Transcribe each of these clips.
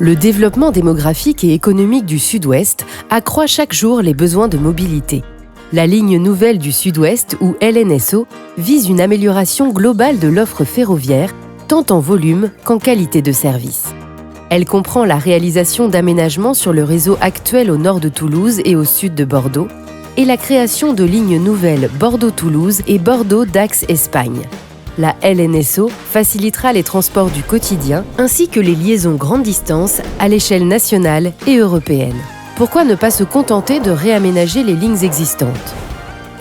Le développement démographique et économique du Sud-Ouest accroît chaque jour les besoins de mobilité. La ligne nouvelle du Sud-Ouest, ou LNSO, vise une amélioration globale de l'offre ferroviaire, tant en volume qu'en qualité de service. Elle comprend la réalisation d'aménagements sur le réseau actuel au nord de Toulouse et au sud de Bordeaux, et la création de lignes nouvelles Bordeaux-Toulouse et Bordeaux-Dax-Espagne. La LNSO facilitera les transports du quotidien ainsi que les liaisons grande distance à l'échelle nationale et européenne. Pourquoi ne pas se contenter de réaménager les lignes existantes ?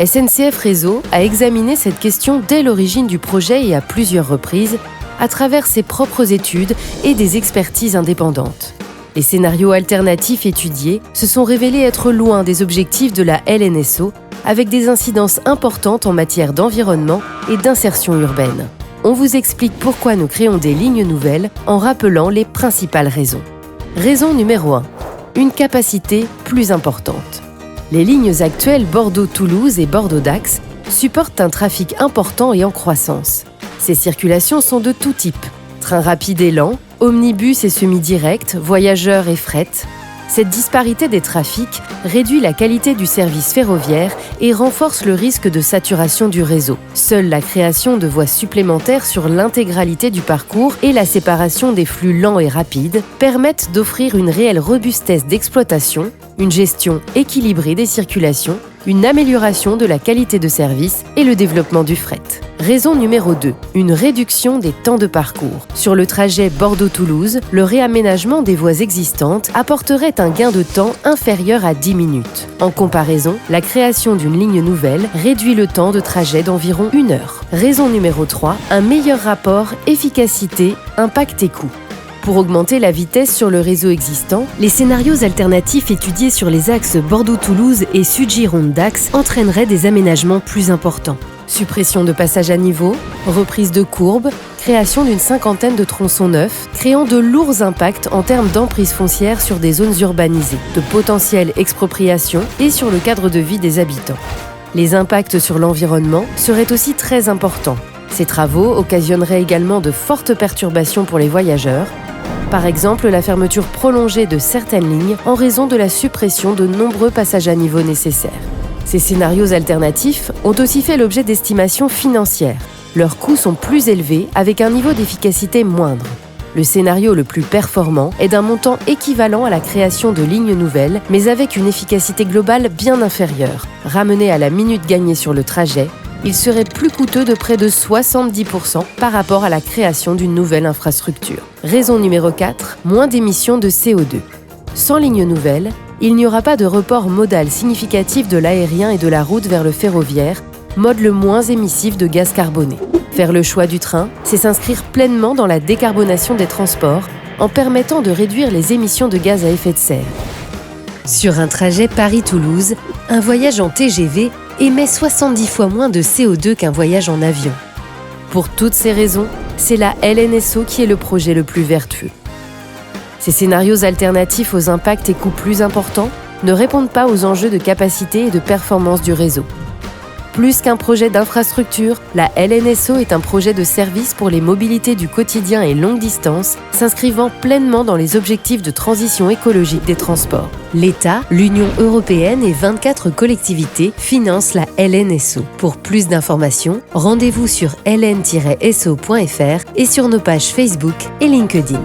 SNCF Réseau a examiné cette question dès l'origine du projet et à plusieurs reprises, à travers ses propres études et des expertises indépendantes. Les scénarios alternatifs étudiés se sont révélés être loin des objectifs de la LNSO, avec des incidences importantes en matière d'environnement et d'insertion urbaine. On vous explique pourquoi nous créons des lignes nouvelles en rappelant les principales raisons. Raison numéro 1. Une capacité plus importante. Les lignes actuelles Bordeaux-Toulouse et Bordeaux-Dax supportent un trafic important et en croissance. Ces circulations sont de tout type. Trains rapides et lents, omnibus et semi-directs, voyageurs et fret. Cette disparité des trafics réduit la qualité du service ferroviaire et renforce le risque de saturation du réseau. Seule la création de voies supplémentaires sur l'intégralité du parcours et la séparation des flux lents et rapides permettent d'offrir une réelle robustesse d'exploitation, une gestion équilibrée des circulations, une amélioration de la qualité de service et le développement du fret. Raison numéro 2. Une réduction des temps de parcours. Sur le trajet Bordeaux-Toulouse, le réaménagement des voies existantes apporterait un gain de temps inférieur à 10 minutes. En comparaison, la création d'une ligne nouvelle réduit le temps de trajet d'environ 1 heure. Raison numéro 3. Un meilleur rapport efficacité, impact et coût. Pour augmenter la vitesse sur le réseau existant, les scénarios alternatifs étudiés sur les axes Bordeaux-Toulouse et Sud-Gironde-Dax entraîneraient des aménagements plus importants. Suppression de passages à niveau, reprise de courbes, création d'une 50aine de tronçons neufs, créant de lourds impacts en termes d'emprise foncière sur des zones urbanisées, de potentielles expropriations et sur le cadre de vie des habitants. Les impacts sur l'environnement seraient aussi très importants. Ces travaux occasionneraient également de fortes perturbations pour les voyageurs, par exemple la fermeture prolongée de certaines lignes en raison de la suppression de nombreux passages à niveau nécessaires. Ces scénarios alternatifs ont aussi fait l'objet d'estimations financières. Leurs coûts sont plus élevés avec un niveau d'efficacité moindre. Le scénario le plus performant est d'un montant équivalent à la création de lignes nouvelles, mais avec une efficacité globale bien inférieure. Ramené à la minute gagnée sur le trajet, il serait plus coûteux de près de 70% par rapport à la création d'une nouvelle infrastructure. Raison numéro 4, moins d'émissions de CO2. Sans ligne nouvelle, il n'y aura pas de report modal significatif de l'aérien et de la route vers le ferroviaire, mode le moins émissif de gaz carboné. Faire le choix du train, c'est s'inscrire pleinement dans la décarbonation des transports en permettant de réduire les émissions de gaz à effet de serre. Sur un trajet Paris-Toulouse, un voyage en TGV émet 70 fois moins de CO2 qu'un voyage en avion. Pour toutes ces raisons, c'est la LNSO qui est le projet le plus vertueux. Ces scénarios alternatifs aux impacts et coûts plus importants ne répondent pas aux enjeux de capacité et de performance du réseau. Plus qu'un projet d'infrastructure, la LNSO est un projet de service pour les mobilités du quotidien et longue distance, s'inscrivant pleinement dans les objectifs de transition écologique des transports. L'État, l'Union européenne et 24 collectivités financent la LNSO. Pour plus d'informations, rendez-vous sur ln-so.fr et sur nos pages Facebook et LinkedIn.